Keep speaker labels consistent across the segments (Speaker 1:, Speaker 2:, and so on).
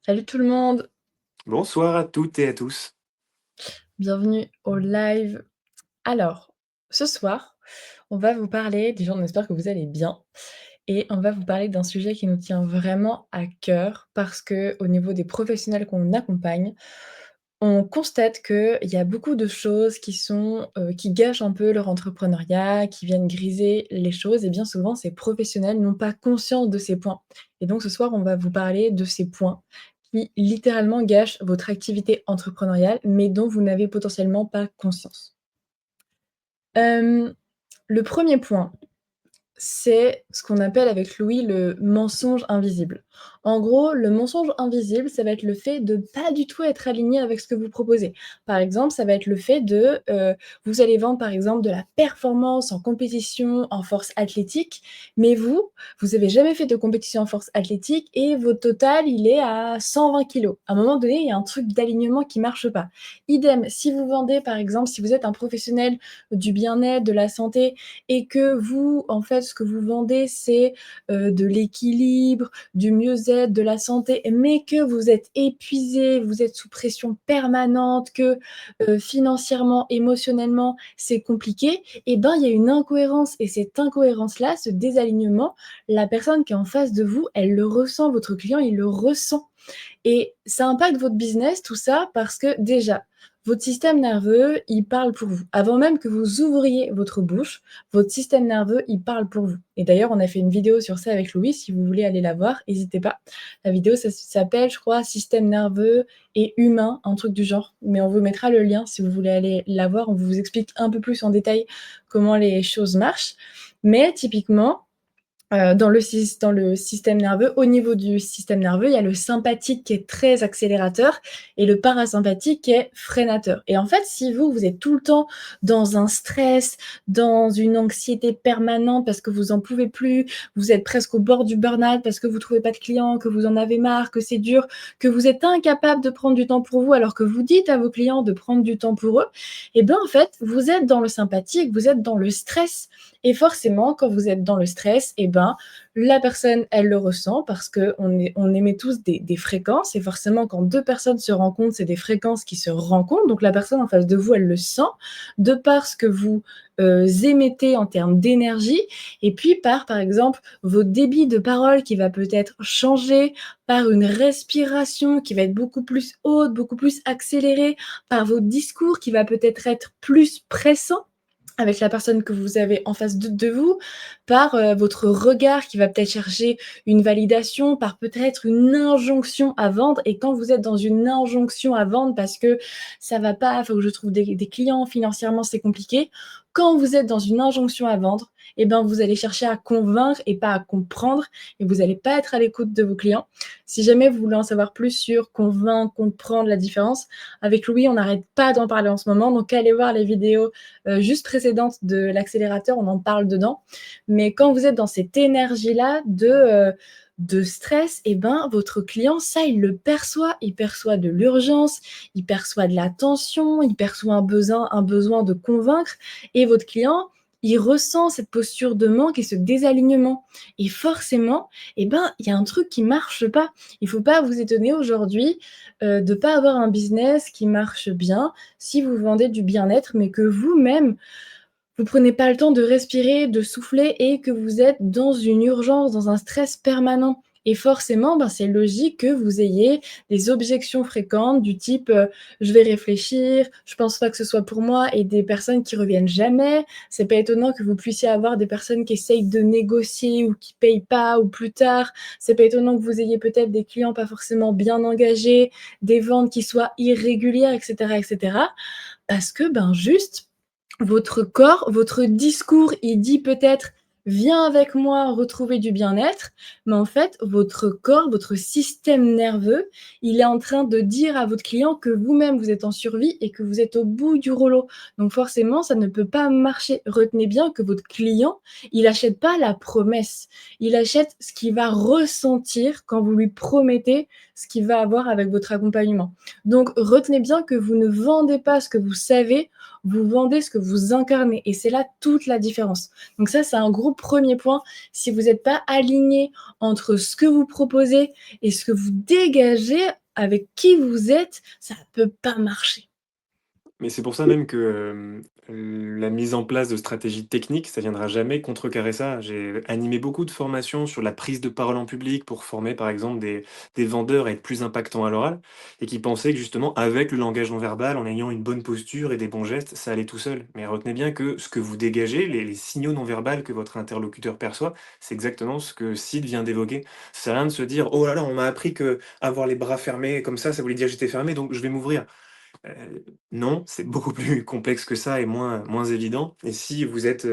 Speaker 1: Salut tout le monde,
Speaker 2: Bonsoir à toutes et à tous.
Speaker 1: bienvenue au live. Alors, ce soir, on va vous parler, déjà on espère que vous allez bien, et on va vous parler d'un sujet qui nous tient vraiment à cœur parce que au niveau des professionnels qu'on accompagne, on constate qu'il y a beaucoup de choses qui gâchent un peu leur entrepreneuriat, qui viennent griser les choses et bien souvent ces professionnels n'ont pas conscience de ces points. Et donc ce soir, on va vous parler de ces points qui littéralement gâchent votre activité entrepreneuriale, mais dont vous n'avez potentiellement pas conscience. Hem, le premier point, c'est ce qu'on appelle avec Louis le mensonge invisible. En gros, le mensonge invisible, ça va être le fait de pas du tout être aligné avec ce que vous proposez. Par exemple, ça va être le fait vous allez vendre par exemple de la performance en compétition en force athlétique, mais vous avez jamais fait de compétition en force athlétique et votre total, il est à 120 kilos. À un moment donné, il y a un truc d'alignement qui marche pas. Idem, si vous vendez par exemple, si vous êtes un professionnel du bien-être, de la santé et que vous, en fait, ce que vous vendez, c'est, de l'équilibre, du mieux-être, de la santé, mais que vous êtes épuisé, vous êtes sous pression permanente, que, financièrement, émotionnellement, c'est compliqué et ben, il y a une incohérence et cette incohérence-là, ce désalignement, la personne qui est en face de vous, elle le ressent, votre client, il le ressent. Et ça impacte votre business, tout ça, parce que déjà, votre système nerveux, il parle pour vous. Avant même que vous ouvriez votre bouche, votre système nerveux, il parle pour vous. Et d'ailleurs, on a fait une vidéo sur ça avec Louis, si vous voulez aller la voir, n'hésitez pas. La vidéo, ça s'appelle, je crois, système nerveux et humain, un truc du genre. Mais on vous mettra le lien si vous voulez aller la voir. On vous explique un peu plus en détail comment les choses marchent. Mais typiquement, dans le système nerveux, au niveau du système nerveux, il y a le sympathique qui est très accélérateur et le parasympathique qui est freinateur. Et en fait, si vous êtes tout le temps dans un stress, dans une anxiété permanente parce que vous en pouvez plus, vous êtes presque au bord du burn-out parce que vous trouvez pas de clients, que vous en avez marre, que c'est dur, que vous êtes incapable de prendre du temps pour vous alors que vous dites à vos clients de prendre du temps pour eux, et ben en fait, vous êtes dans le sympathique, vous êtes dans le stress et forcément, quand vous êtes dans le stress, et ben, la personne, elle le ressent parce qu'on émet tous des fréquences et forcément, quand deux personnes se rencontrent, c'est des fréquences qui se rencontrent. Donc, la personne en face de vous, elle le sent de par ce que vous émettez en termes d'énergie et puis par exemple, votre débit de parole qui va peut-être changer, par une respiration qui va être beaucoup plus haute, beaucoup plus accélérée, par votre discours qui va peut-être être plus pressant avec la personne que vous avez en face de vous, par votre regard qui va peut-être chercher une validation, par peut-être une injonction à vendre. Et quand vous êtes dans une injonction à vendre parce que ça va pas, il faut que je trouve des clients, financièrement c'est compliqué. Quand vous êtes dans une injonction à vendre, eh ben, vous allez chercher à convaincre et pas à comprendre et vous n'allez pas être à l'écoute de vos clients. Si jamais vous voulez en savoir plus sur convaincre, comprendre la différence, avec Louis, on n'arrête pas d'en parler en ce moment. Donc, allez voir les vidéos juste précédente de l'accélérateur, on en parle dedans. Mais quand vous êtes dans cette énergie-là de stress, et ben votre client, ça, il perçoit de l'urgence, il perçoit de la tension, il perçoit un besoin de convaincre, et votre client, il ressent cette posture de manque et ce désalignement. Et forcément, eh ben, il y a un truc qui marche pas. Il faut pas vous étonner aujourd'hui de pas avoir un business qui marche bien si vous vendez du bien-être, mais que vous-même, vous prenez pas le temps de respirer, de souffler et que vous êtes dans une urgence, dans un stress permanent. Et forcément, ben, c'est logique que vous ayez des objections fréquentes du type je vais réfléchir, je pense pas que ce soit pour moi, et des personnes qui reviennent jamais. C'est pas étonnant que vous puissiez avoir des personnes qui essayent de négocier ou qui payent pas ou plus tard. C'est pas étonnant que vous ayez peut-être des clients pas forcément bien engagés, des ventes qui soient irrégulières, etc., etc. Parce que ben juste votre corps, votre discours, il dit peut-être: «Viens avec moi retrouver du bien-être», mais en fait, votre corps, votre système nerveux, il est en train de dire à votre client que vous-même, vous êtes en survie et que vous êtes au bout du rouleau. Donc forcément, ça ne peut pas marcher. Retenez bien que votre client, il achète pas la promesse, il achète ce qu'il va ressentir quand vous lui promettez ce qu'il va avoir avec votre accompagnement. Donc retenez bien que vous ne vendez pas ce que vous savez, vous vendez ce que vous incarnez et c'est là toute la différence. Donc ça, c'est un gros premier point. Si vous êtes pas aligné entre ce que vous proposez et ce que vous dégagez avec qui vous êtes, ça peut pas marcher.
Speaker 2: Mais c'est pour ça même que, la mise en place de stratégies techniques, ça viendra jamais contrecarrer ça. J'ai animé beaucoup de formations sur la prise de parole en public pour former, par exemple, des vendeurs à être plus impactants à l'oral et qui pensaient que justement, avec le langage non verbal, en ayant une bonne posture et des bons gestes, ça allait tout seul. Mais retenez bien que ce que vous dégagez, les signaux non verbaux que votre interlocuteur perçoit, c'est exactement ce que Sid vient d'évoquer. Ça sert à rien de se dire: «Oh là là, on m'a appris que avoir les bras fermés comme ça voulait dire que j'étais fermé, donc je vais m'ouvrir». Non, c'est beaucoup plus complexe que ça et moins évident et si vous êtes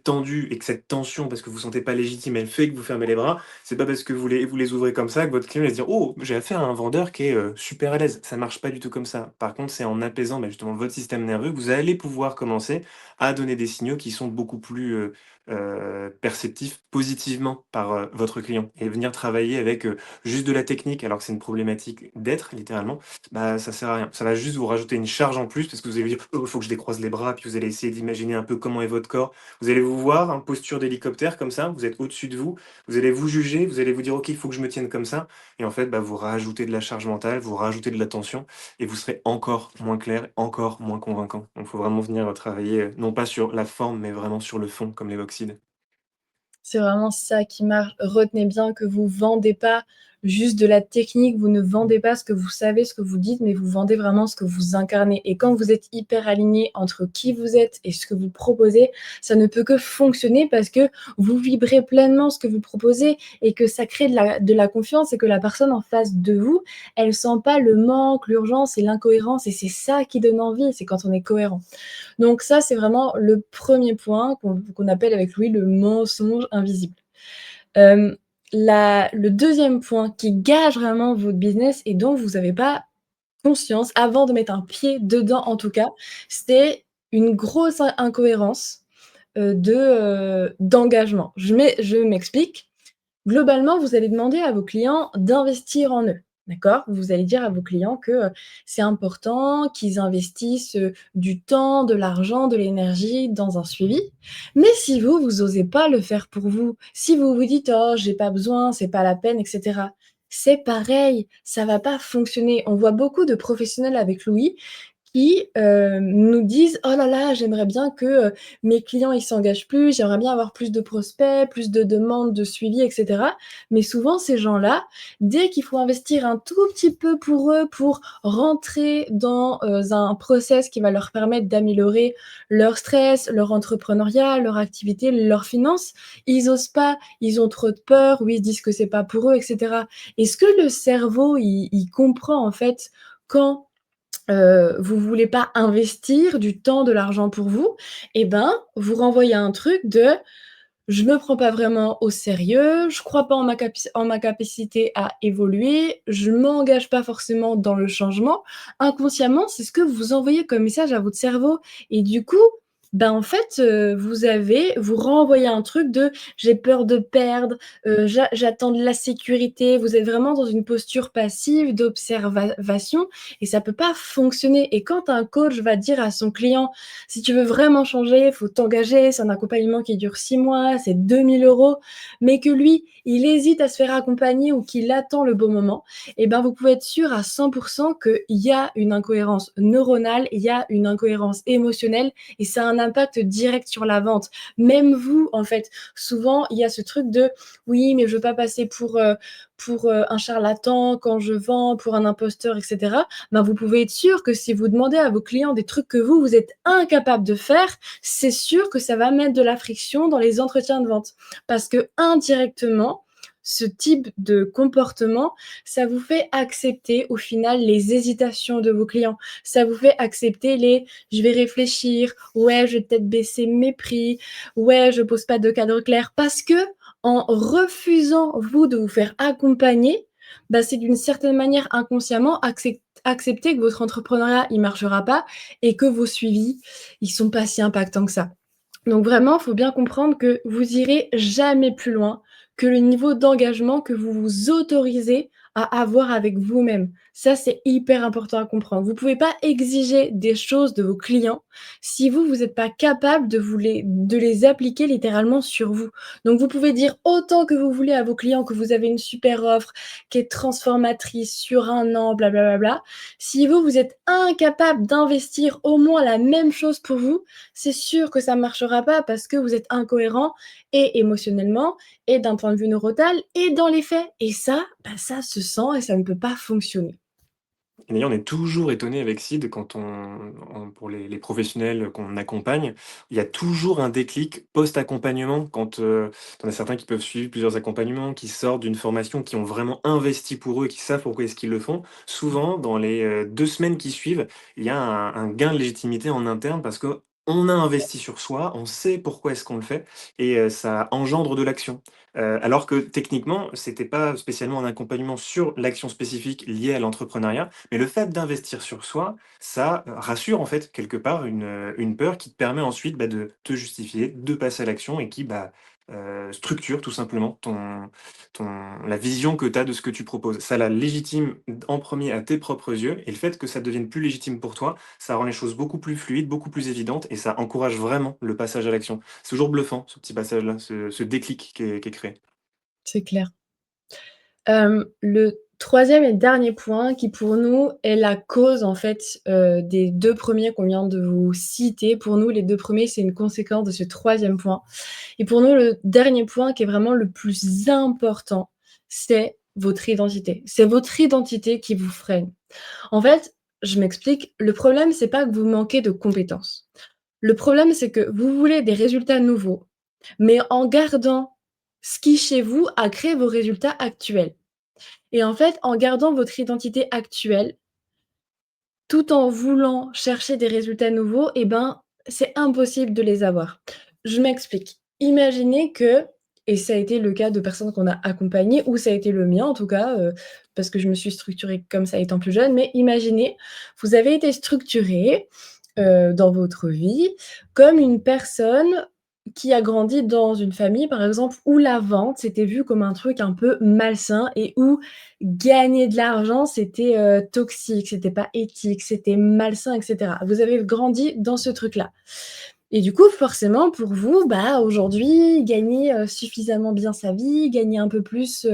Speaker 2: tendu et que cette tension, parce que vous sentez pas légitime, elle fait que vous fermez les bras, c'est pas parce que vous les ouvrez comme ça que votre client va se dire: «Oh, j'ai affaire à un vendeur qui est, super à l'aise». Ça marche pas du tout comme ça. Par contre, c'est en apaisant, bah, justement votre système nerveux que vous allez pouvoir commencer à donner des signaux qui sont beaucoup plus, perceptifs positivement par, votre client et venir travailler avec, juste de la technique alors que c'est une problématique d'être littéralement, bah, ça sert à rien. Ça va juste vous rajouter une charge en plus parce que vous allez vous dire: «Oh, il faut que je décroise les bras», puis vous allez essayer d'imaginer un peu comment est votre corps. Vous allez vous voir en posture d'hélicoptère comme ça, vous êtes au-dessus de vous, vous allez vous juger, vous allez vous dire: «OK, il faut que je me tienne comme ça» et en fait, bah, vous rajoutez de la charge mentale, vous rajoutez de la tension et vous serez encore moins clair, encore moins convaincant. Donc il faut vraiment venir, travailler, non pas sur la forme, mais vraiment sur le fond comme l'évoque Sid.
Speaker 1: C'est vraiment ça qui marche. Retenez bien que vous vendez pas juste de la technique, vous ne vendez pas ce que vous savez, ce que vous dites, mais vous vendez vraiment ce que vous incarnez et quand vous êtes hyper aligné entre qui vous êtes et ce que vous proposez, ça ne peut que fonctionner parce que vous vibrez pleinement ce que vous proposez et que ça crée de la confiance et que la personne en face de vous, elle sent pas le manque, l'urgence et l'incohérence et c'est ça qui donne envie, c'est quand on est cohérent. Donc ça, c'est vraiment le premier point qu'on appelle avec Louis le mensonge invisible. Hem, le deuxième point qui gage vraiment votre business et dont vous avez pas conscience, avant de mettre un pied dedans en tout cas, c'est une grosse incohérence, d'engagement. Je m'explique. Globalement, vous allez demander à vos clients d'investir en eux, d'accord? Vous allez dire à vos clients que, c'est important qu'ils investissent, du temps, de l'argent, de l'énergie dans un suivi. Mais si vous, vous osez pas le faire pour vous, si vous vous dites: «Oh, j'ai pas besoin, c'est pas la peine» et cetera, c'est pareil, ça va pas fonctionner. On voit beaucoup de professionnels avec Louis qui, nous disent: «Oh là là, j'aimerais bien que, mes clients, ils s'engagent plus, j'aimerais bien avoir plus de prospects, plus de demandes de suivi et cetera». Mais souvent ces gens-là, dès qu'il faut investir un tout petit peu pour eux, pour rentrer dans, un process qui va leur permettre d'améliorer leur stress, leur entrepreneuriat, leur activité, leurs finances, ils osent pas, ils ont trop de peur ou ils se disent que c'est pas pour eux et cetera. Est-ce que le cerveau, il comprend en fait quand vous voulez pas investir du temps, de l'argent pour vous et ben, vous renvoyez un truc de: «Je me prends pas vraiment au sérieux, je crois pas en ma capacité à évoluer, je m'engage pas forcément dans le changement». Inconsciemment, c'est ce que vous envoyez comme message à votre cerveau et du coup, ben, en fait, vous renvoyez un truc de: «J'ai peur de perdre, j'attends de la sécurité». Vous êtes vraiment dans une posture passive d'observation et ça peut pas fonctionner et quand un coach va dire à son client: «Si tu veux vraiment changer, il faut t'engager, c'est un accompagnement qui dure 6 mois, c'est 2 000 €», mais que lui, il hésite à se faire accompagner ou qu'il attend le bon moment et ben, vous pouvez être sûr à 100 qu'il y a une incohérence neuronale, il y a une incohérence émotionnelle et ça a un impact direct sur la vente. Même vous, en fait, souvent, il y a ce truc de: «Oui, mais je veux pas passer pour un charlatan quand je vends, pour un imposteur et cetera». Ben, vous pouvez être sûr que si vous demandez à vos clients des trucs que vous êtes incapable de faire, c'est sûr que ça va mettre de la friction dans les entretiens de vente. Parce que indirectement, ce type de comportement, ça vous fait accepter au final les hésitations de vos clients. Ça vous fait accepter les: «Je vais réfléchir», «Ouais, je vais peut-être baisser mes prix», «Ouais, je pose pas de cadre clair». Parce que en refusant, vous, de vous faire accompagner, bah, c'est d'une certaine manière inconsciemment accepter que votre entrepreneuriat, il marchera pas et que vos suivis, ils sont pas si impactants que ça. Donc vraiment, il faut bien comprendre que vous irez jamais plus loin que le niveau d'engagement que vous vous autorisez à avoir avec vous-même. Ça, c'est hyper important à comprendre. Vous pouvez pas exiger des choses de vos clients si vous, vous n'êtes pas capable de les appliquer littéralement sur vous. Donc vous pouvez dire autant que vous voulez à vos clients que vous avez une super offre qui est transformatrice sur un an, bla bla bla bla. Si vous, vous êtes incapable d'investir au moins la même chose pour vous, c'est sûr que ça ne marchera pas parce que vous êtes incohérent et émotionnellement et d'un point de vue neuronal et dans les faits. Et ça, bah, ça se sent et ça ne peut pas fonctionner.
Speaker 2: Et d'ailleurs, on est toujours étonné avec Sid quand pour les professionnels qu'on accompagne, il y a toujours un déclic post-accompagnement quand, tu en as certains qui peuvent suivre plusieurs accompagnements, qui sortent d'une formation, qui ont vraiment investi pour eux et qui savent pourquoi est-ce qu'ils le font. Souvent, dans les, 2 semaines qui suivent, il y a un gain de légitimité en interne parce qu'on a investi sur soi, on sait pourquoi est-ce qu'on le fait et ça engendre de l'action. Alors que techniquement, c'était pas spécialement un accompagnement sur l'action spécifique liée à l'entrepreneuriat, mais le fait d'investir sur soi, ça, rassure en fait quelque part une peur qui te permet ensuite, bah, de te justifier, de passer à l'action et qui, bah, structure tout simplement ton la vision que tu as de ce que tu proposes. Ça la légitime en premier à tes propres yeux et le fait que ça devienne plus légitime pour toi, ça rend les choses beaucoup plus fluides, beaucoup plus évidentes et ça encourage vraiment le passage à l'action. C'est toujours bluffant ce petit passage-là, ce déclic qui est créé.
Speaker 1: C'est clair. Le troisième et dernier point qui pour nous est la cause en fait, des 2 premiers qu'on vient de vous citer. Pour nous, les 2 premiers, c'est une conséquence de ce troisième point et pour nous, le dernier point qui est vraiment le plus important, c'est votre identité. C'est votre identité qui vous freine. En fait, je m'explique, le problème, c'est pas que vous manquez de compétences. Le problème, c'est que vous voulez des résultats nouveaux, mais en gardant ce qui, chez vous, a créé vos résultats actuels. Et en fait, en gardant votre identité actuelle, tout en voulant chercher des résultats nouveaux, eh ben, c'est impossible de les avoir. Je m'explique. Imaginez que et ça a été le cas de personnes qu'on a accompagnées ou ça a été le mien en tout cas, parce que je me suis structurée comme ça étant plus jeune, mais imaginez, vous avez été structuré, dans votre vie comme une personne qui a grandi dans une famille, par exemple, où la vente, c'était vu comme un truc un peu malsain et où gagner de l'argent, c'était, toxique, c'était pas éthique, c'était malsain et cetera. Vous avez grandi dans ce truc-là et du coup, forcément, pour vous, bah, aujourd'hui, gagner, suffisamment bien sa vie, gagner un peu plus,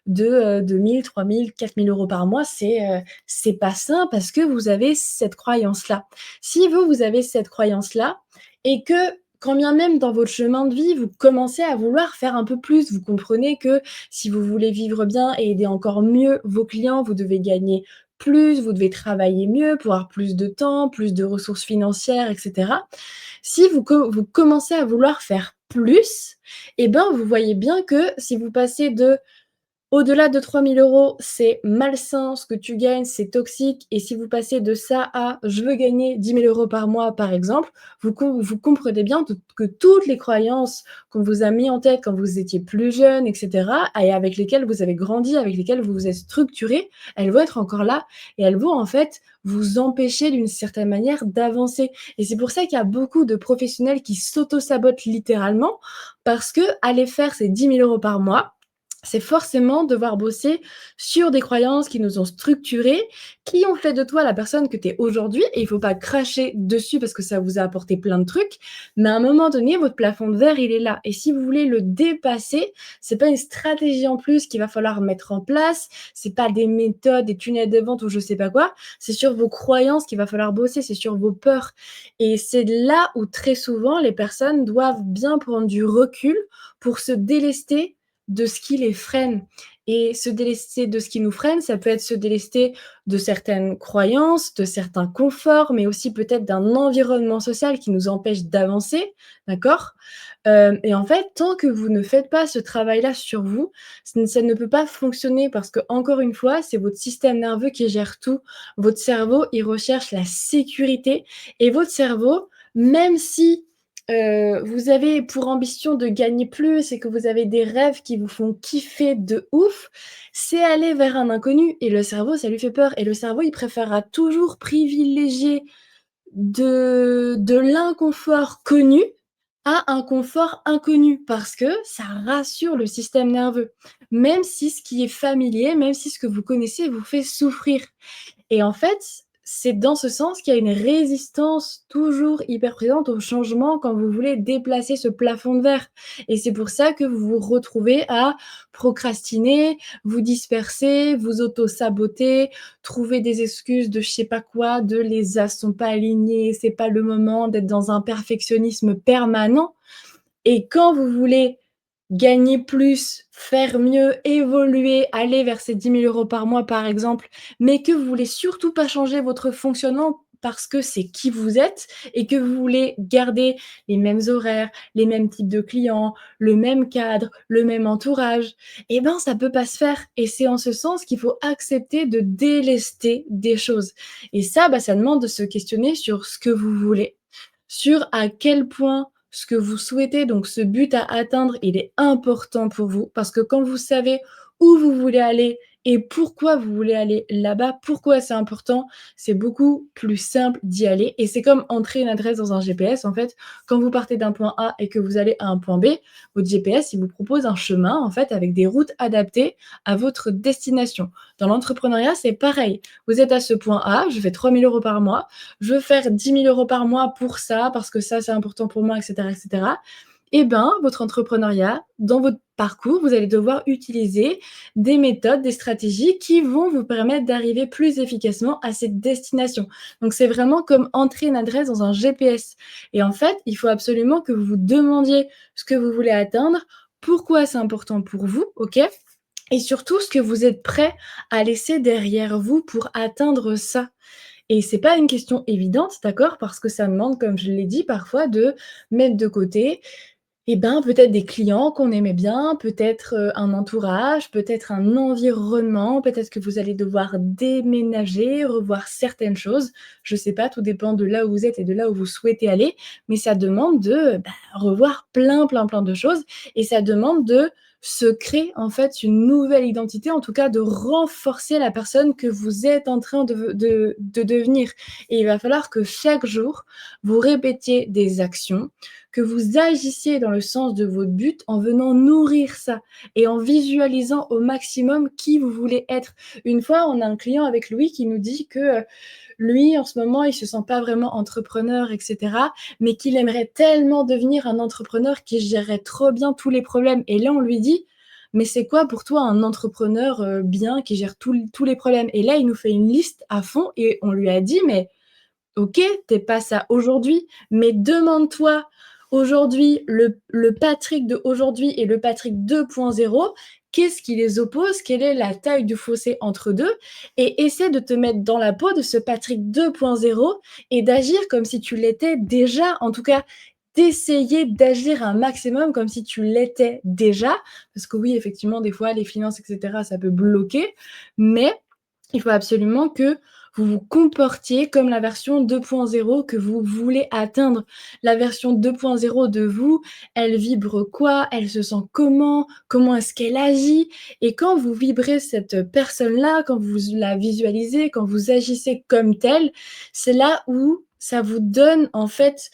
Speaker 1: de 2 000, 3 000, 4 000 € par mois, c'est pas sain parce que vous avez cette croyance-là. Si vous, vous avez cette croyance-là et que quand bien même dans votre chemin de vie, vous commencez à vouloir faire un peu plus, vous comprenez que si vous voulez vivre bien et aider encore mieux vos clients, vous devez gagner plus, vous devez travailler mieux pour avoir plus de temps, plus de ressources financières et cetera. Si vous commencez à vouloir faire plus, et ben, vous voyez bien que si vous passez de au-delà de 3 000 €, c'est malsain, ce que tu gagnes, c'est toxique et si vous passez de ça à: «Je veux gagner 10 000 € par mois», par exemple, vous comprenez bien que toutes les croyances qu'on vous a mis en tête quand vous étiez plus jeune et cetera et avec lesquelles vous avez grandi, avec lesquelles vous vous êtes structuré, elles vont être encore là et elles vont, en fait, vous empêcher d'une certaine manière d'avancer et c'est pour ça qu'il y a beaucoup de professionnels qui s'auto-sabotent littéralement parce qu'aller faire ces 10 000 € par mois, c'est forcément devoir bosser sur des croyances qui nous ont structurés, qui ont fait de toi la personne que tu es aujourd'hui et il faut pas cracher dessus parce que ça vous a apporté plein de trucs, mais à un moment donné, votre plafond de verre, il est là et si vous voulez le dépasser, c'est pas une stratégie en plus qu'il va falloir mettre en place, c'est pas des méthodes, des tunnels de vente ou je sais pas quoi, c'est sur vos croyances qu'il va falloir bosser, c'est sur vos peurs et c'est là où très souvent les personnes doivent bien prendre du recul pour se délester de ce qui les freine et se délester de ce qui nous freine, ça peut être se délester de certaines croyances, de certains conforts, mais aussi peut-être d'un environnement social qui nous empêche d'avancer, d'accord? Et en fait, tant que vous ne faites pas ce travail-là sur vous, ça ne peut pas fonctionner parce que encore une fois, c'est votre système nerveux qui gère tout. Votre cerveau, il recherche la sécurité et votre cerveau, même si vous avez pour ambition de gagner plus et que vous avez des rêves qui vous font kiffer de ouf, c'est aller vers un inconnu et le cerveau, ça lui fait peur et le cerveau, il préférera toujours privilégier de l'inconfort connu à un confort inconnu parce que ça rassure le système nerveux, même si ce qui est familier, même si ce que vous connaissez vous fait souffrir. Et en fait, c'est dans ce sens qu'il y a une résistance toujours hyper présente au changement quand vous voulez déplacer ce plafond de verre. Et c'est pour ça que vous vous retrouvez à procrastiner, vous disperser, vous auto-saboter, trouver des excuses de je sais pas quoi, de les as sont pas alignés, c'est pas le moment, d'être dans un perfectionnisme permanent. Et quand vous voulez gagner plus, faire mieux, évoluer, aller vers ces 10 000 € par mois, par exemple, mais que vous voulez surtout pas changer votre fonctionnement parce que c'est qui vous êtes et que vous voulez garder les mêmes horaires, les mêmes types de clients, le même cadre, le même entourage, eh ben, ça peut pas se faire et c'est en ce sens qu'il faut accepter de délester des choses et ça, bah, ça demande de se questionner sur ce que vous voulez, sur à quel point ce que vous souhaitez, donc ce but à atteindre, il est important pour vous. Parce que quand vous savez où vous voulez aller et pourquoi vous voulez aller là-bas, pourquoi c'est important, c'est beaucoup plus simple d'y aller. Et c'est comme entrer une adresse dans un GPS. En fait, quand vous partez d'un point A et que vous allez à un point B, votre GPS, il vous propose un chemin, en fait, avec des routes adaptées à votre destination. Dans l'entrepreneuriat, c'est pareil. Vous êtes à ce point A, je fais 3 000 € par mois, je veux faire 10 000 € par mois pour ça, parce que ça, c'est important pour moi, et cetera. Eh ben, votre entrepreneuriat, dans votre parcours, vous allez devoir utiliser des méthodes, des stratégies qui vont vous permettre d'arriver plus efficacement à cette destination. Donc, c'est vraiment comme entrer une adresse dans un GPS. Et en fait, il faut absolument que vous vous demandiez ce que vous voulez atteindre, pourquoi c'est important pour vous, ok? Et surtout, ce que vous êtes prêt à laisser derrière vous pour atteindre ça. Et c'est pas une question évidente, d'accord? Parce que ça demande, comme je l'ai dit, parfois de mettre de côté, eh ben, peut-être des clients qu'on aimait bien, peut-être, un entourage, peut-être un environnement, peut-être que vous allez devoir déménager, revoir certaines choses. Je sais pas, tout dépend de là où vous êtes et de là où vous souhaitez aller, mais ça demande de, bah, revoir plein, plein, plein de choses et ça demande de se créer, en fait, une nouvelle identité, en tout cas de renforcer la personne que vous êtes en train de devenir et il va falloir que chaque jour, vous répétiez des actions, que vous agissiez dans le sens de votre but en venant nourrir ça et en visualisant au maximum qui vous voulez être. Une fois, on a un client avec Louis qui nous dit que, lui, en ce moment, il se sent pas vraiment entrepreneur et cetera, mais qu'il aimerait tellement devenir un entrepreneur qui gérerait trop bien tous les problèmes et là, on lui dit: «Mais c'est quoi pour toi un entrepreneur, bien qui gère tous les problèmes?» et là, il nous fait une liste à fond et on lui a dit: «Mais OK, tu pas ça aujourd'hui, mais demande-toi aujourd'hui le Patrick de aujourd'hui et le Patrick 2.0, qu'est-ce qui les oppose? Quelle est la taille du fossé entre 2? Et essaie de te mettre dans la peau de ce Patrick 2.0 et d'agir comme si tu l'étais déjà. En tout cas, d'essayer d'agir un maximum comme si tu l'étais déjà. Parce que oui, effectivement, des fois, les finances et cetera, ça peut bloquer, mais il faut absolument que vous vous comportiez comme la version 2.0 que vous voulez atteindre. La version 2.0 de vous, elle vibre quoi? Elle se sent comment? Comment est-ce qu'elle agit? Et quand vous vibrez cette personne-là, quand vous la visualisez, quand vous agissez comme telle, c'est là où ça vous donne en fait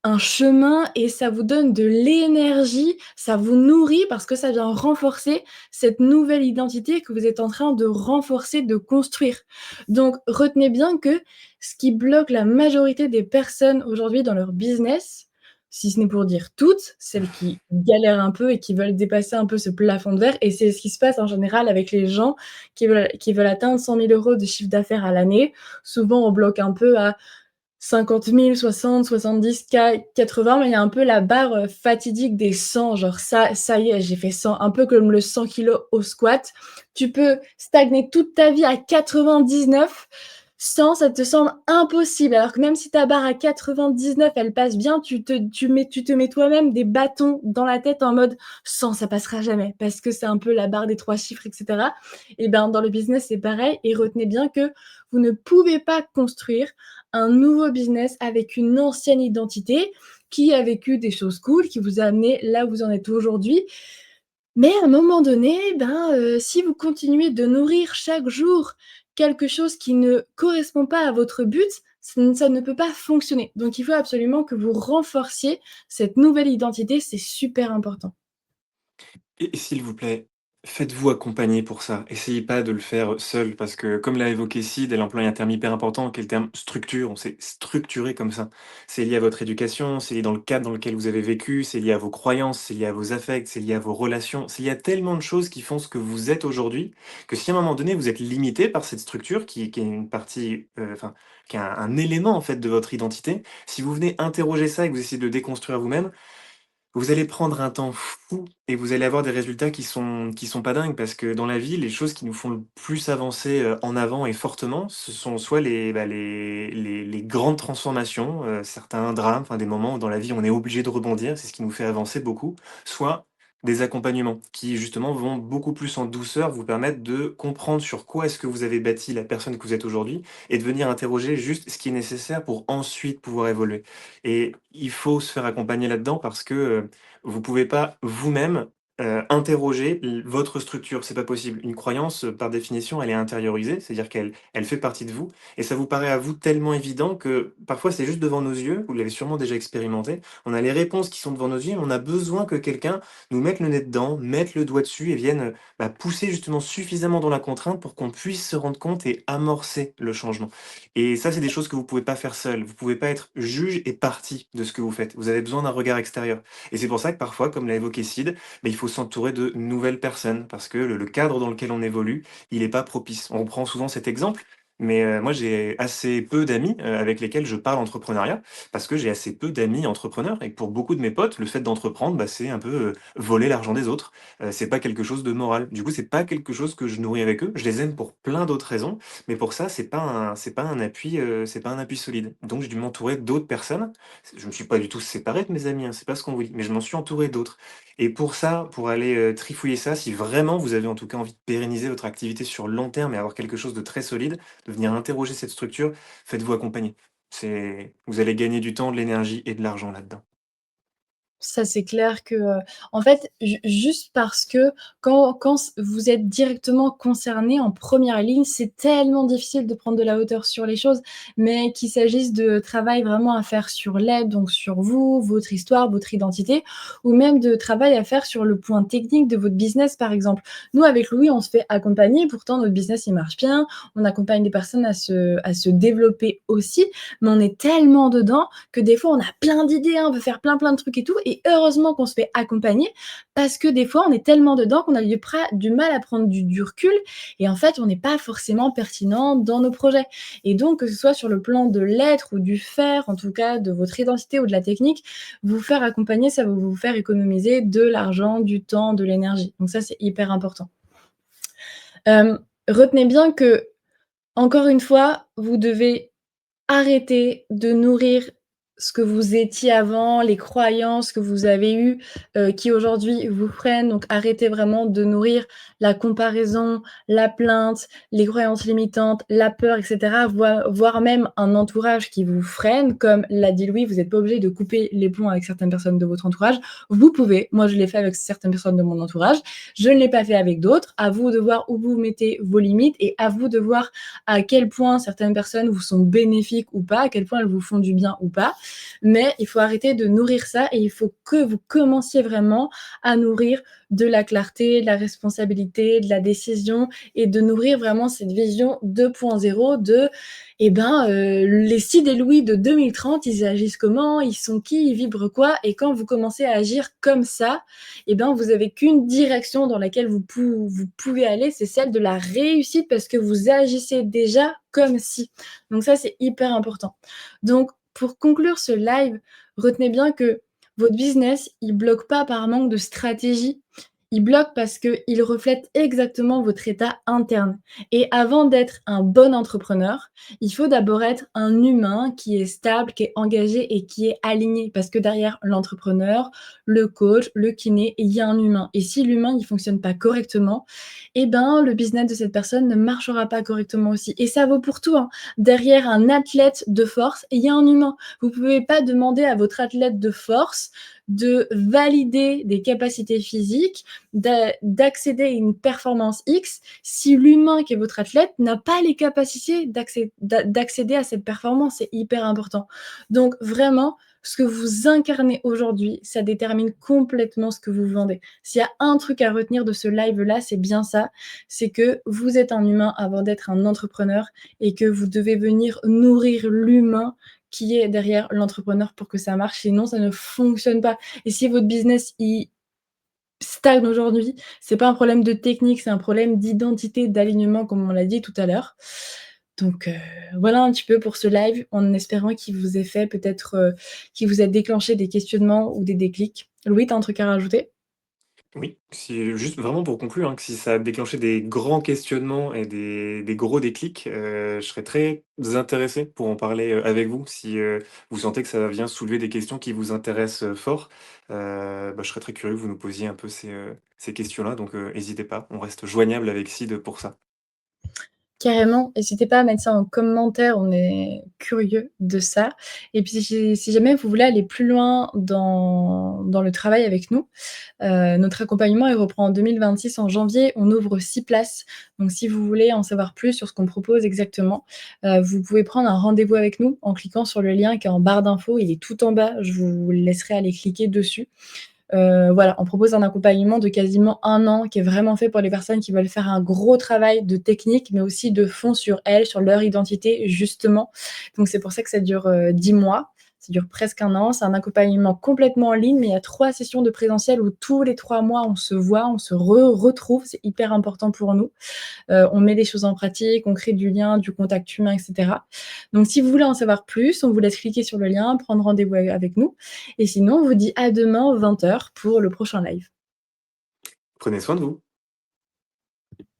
Speaker 1: un chemin et ça vous donne de l'énergie, ça vous nourrit parce que ça vient renforcer cette nouvelle identité que vous êtes en train de renforcer, de construire. Donc retenez bien que ce qui bloque la majorité des personnes aujourd'hui dans leur business, si ce n'est pour dire toutes, celles qui galèrent un peu et qui veulent dépasser un peu ce plafond de verre et c'est ce qui se passe en général avec les gens qui veulent atteindre 100 000 € de chiffre d'affaires à l'année. Souvent on bloque un peu à 50 000, 60, 70 K, 80, mais il y a un peu la barre, fatidique des 100, genre ça y est, j'ai fait 100, un peu comme le 100 kilos au squat. Tu peux stagner toute ta vie à 99, 100 ça te semble impossible, alors que même si ta barre à 99, elle passe bien, tu te mets toi-même des bâtons dans la tête en mode: «100 ça passera jamais», parce que c'est un peu la barre des 3 chiffres et cetera. Et ben, dans le business, c'est pareil et retenez bien que vous ne pouvez pas construire un nouveau business avec une ancienne identité qui a vécu des choses cool, qui vous a amené là où vous en êtes aujourd'hui. Mais à un moment donné, ben, si vous continuez de nourrir chaque jour quelque chose qui ne correspond pas à votre but, ça ne peut pas fonctionner. Donc il faut absolument que vous renforciez cette nouvelle identité, c'est super important.
Speaker 2: Et s'il vous plaît, faites-vous accompagner pour ça. Essayez pas de le faire seul parce que comme l'a évoqué Sid, elle emploie un terme hyper important qui est le terme structure. On s'est structuré comme ça. C'est lié à votre éducation, c'est lié dans le cadre dans lequel vous avez vécu, c'est lié à vos croyances, c'est lié à vos affects, c'est lié à vos relations. C'est lié à tellement de choses qui font ce que vous êtes aujourd'hui que si à un moment donné vous êtes limité par cette structure qui est une partie, enfin, qui est un élément en fait de votre identité, si vous venez interroger ça et que vous essayez de le déconstruire vous-même, vous allez prendre un temps fou et vous allez avoir des résultats qui sont pas dingues parce que dans la vie, les choses qui nous font le plus avancer, en avant et fortement, ce sont soit les grandes transformations, certains drames, enfin des moments où dans la vie on est obligé de rebondir, c'est ce qui nous fait avancer beaucoup, soit des accompagnements qui justement vont beaucoup plus en douceur vous permettre de comprendre sur quoi est-ce que vous avez bâti la personne que vous êtes aujourd'hui et de venir interroger juste ce qui est nécessaire pour ensuite pouvoir évoluer. Et il faut se faire accompagner là-dedans parce que, vous pouvez pas vous-même, interroger votre structure, c'est pas possible. Une croyance, par définition, elle est intériorisée, c'est-à-dire qu'elle fait partie de vous et ça vous paraît à vous tellement évident que parfois c'est juste devant nos yeux, vous l'avez sûrement déjà expérimenté. On a les réponses qui sont devant nos yeux, mais on a besoin que quelqu'un nous mette le nez dedans, mette le doigt dessus et vienne, pousser justement suffisamment dans la contrainte pour qu'on puisse se rendre compte et amorcer le changement. Et ça, c'est des choses que vous pouvez pas faire seul. Vous pouvez pas être juge et partie de ce que vous faites. Vous avez besoin d'un regard extérieur. Et c'est pour ça que parfois, comme l'a évoqué Sid, il faut s'entourer de nouvelles personnes parce que le cadre dans lequel on évolue, il est pas propice. On prend souvent cet exemple, mais moi, j'ai assez peu d'amis avec lesquels je parle entrepreneuriat parce que j'ai assez peu d'amis entrepreneurs et que pour beaucoup de mes potes, le fait d'entreprendre, c'est un peu voler l'argent des autres. C'est pas quelque chose de moral. Du coup, c'est pas quelque chose que je nourris avec eux. Je les aime pour plein d'autres raisons, mais pour ça, c'est pas un appui solide. Donc j'ai dû m'entourer d'autres personnes. Je me suis pas du tout séparé de mes amis, hein, c'est pas ce qu'on vous dit, mais je m'en suis entouré d'autres. Et pour ça, pour aller, trifouiller ça, si vraiment vous avez en tout cas envie de pérenniser votre activité sur le long terme et avoir quelque chose de très solide, de venir interroger cette structure, faites-vous accompagner. Vous allez gagner du temps, de l'énergie et de l'argent là-dedans.
Speaker 1: Ça, c'est clair que, en fait, juste parce que quand vous êtes directement concerné en première ligne, c'est tellement difficile de prendre de la hauteur sur les choses, mais qu'il s'agisse de travail vraiment à faire sur l'aide, donc sur vous, votre histoire, votre identité, ou même de travail à faire sur le point technique de votre business, par exemple. Nous, avec Louis, on se fait accompagner, pourtant notre business, il marche bien, on accompagne des personnes à se développer aussi, mais on est tellement dedans que des fois, on a plein d'idées, hein, on veut faire plein, plein de trucs et tout et heureusement qu'on se fait accompagner parce que des fois, on est tellement dedans qu'on a du mal à prendre du recul et en fait, on n'est pas forcément pertinent dans nos projets et donc que ce soit sur le plan de l'être ou du faire, en tout cas de votre identité ou de la technique, vous faire accompagner, ça va vous faire économiser de l'argent, du temps, de l'énergie. Donc ça, c'est hyper important. Retenez bien que encore une fois, vous devez arrêtez de nourrir ce que vous étiez avant, les croyances que vous avez eues, qui aujourd'hui vous freinent. Donc arrêtez vraiment de nourrir la comparaison, la plainte, les croyances limitantes, la peur et cetera, voire même un entourage qui vous freine. Comme l'a dit Louis, vous n'êtes pas obligé de couper les ponts avec certaines personnes de votre entourage. Vous pouvez, moi je l'ai fait avec certaines personnes de mon entourage, je ne l'ai pas fait avec d'autres. À vous de voir où vous mettez vos limites et à vous de voir à quel point certaines personnes vous sont bénéfiques ou pas, à quel point elles vous font du bien ou pas. Mais il faut arrêter de nourrir ça et il faut que vous commenciez vraiment à nourrir de la clarté, de la responsabilité, de la décision et de nourrir vraiment cette vision 2.0 de les Sid et Louis de 2030, ils agissent comment, ils sont qui, ils vibrent quoi et quand vous commencez à agir comme ça, vous avez qu'une direction dans laquelle vous pouvez aller, c'est celle de la réussite parce que vous agissez déjà comme si. Donc ça, c'est hyper important. Donc pour conclure ce live, retenez bien que votre business, il bloque pas par manque de stratégie. Il bloque parce qu'il reflète exactement votre état interne. Et avant d'être un bon entrepreneur, il faut d'abord être un humain qui est stable, qui est engagé et qui est aligné. Parce que derrière l'entrepreneur, le coach, le kiné, il y a un humain. Et si l'humain ne fonctionne pas correctement, le business de cette personne ne marchera pas correctement aussi. Et ça vaut pour tout, hein. Derrière un athlète de force, il y a un humain. Vous ne pouvez pas demander à votre athlète de force de valider des capacités physiques, d'accéder à une performance X, si l'humain qui est votre athlète n'a pas les capacités d'accéder à cette performance. C'est hyper important. Donc vraiment, ce que vous incarnez aujourd'hui, ça détermine complètement ce que vous vendez. S'il y a un truc à retenir de ce live-là, c'est bien ça, c'est que vous êtes un humain avant d'être un entrepreneur et que vous devez venir nourrir l'humain qui est derrière l'entrepreneur pour que ça marche, sinon ça ne fonctionne pas. Et si votre business, il stagne aujourd'hui, c'est pas un problème de technique, c'est un problème d'identité, d'alignement, comme on l'a dit tout à l'heure. Donc voilà un petit peu pour ce live, en espérant qu'il vous ait fait peut-être, qu'il vous ait déclenché des questionnements ou des déclics. Louis, tu as un truc à rajouter?
Speaker 2: Oui, si juste vraiment pour conclure, hein, que si ça a déclenché des grands questionnements et des gros déclics, je serais très intéressé pour en parler, avec vous. Si, vous sentez que ça vient soulever des questions qui vous intéressent, fort, bah, je serais très curieux que vous nous posiez un peu ces questions-là, donc hésitez pas, on reste joignable avec Sid pour ça.
Speaker 1: Carrément, n'hésitez pas à mettre ça en commentaire, on est curieux de ça. Et puis si jamais vous voulez aller plus loin dans le travail avec nous, notre accompagnement, il reprend en 2026 en janvier. On ouvre 6 places. Donc si vous voulez en savoir plus sur ce qu'on propose exactement, vous pouvez prendre un rendez-vous avec nous en cliquant sur le lien qui est en barre d'infos. Il est tout en bas, je vous laisserai aller cliquer dessus. Voilà, on propose un accompagnement de quasiment 1 an qui est vraiment fait pour les personnes qui veulent faire un gros travail de technique, mais aussi de fond sur elles, sur leur identité justement. Donc c'est pour ça que ça dure, 10 mois. Ça dure presque 1 an. C'est un accompagnement complètement en ligne, mais il y a 3 sessions de présentiel où tous les 3 mois on se voit, on se retrouve. C'est hyper important pour nous. On met les choses en pratique, on crée du lien, du contact humain, et cetera. Donc si vous voulez en savoir plus, on vous laisse cliquer sur le lien, prendre rendez-vous avec nous et sinon on vous dit à demain 20h pour le prochain live.
Speaker 2: Prenez soin de vous.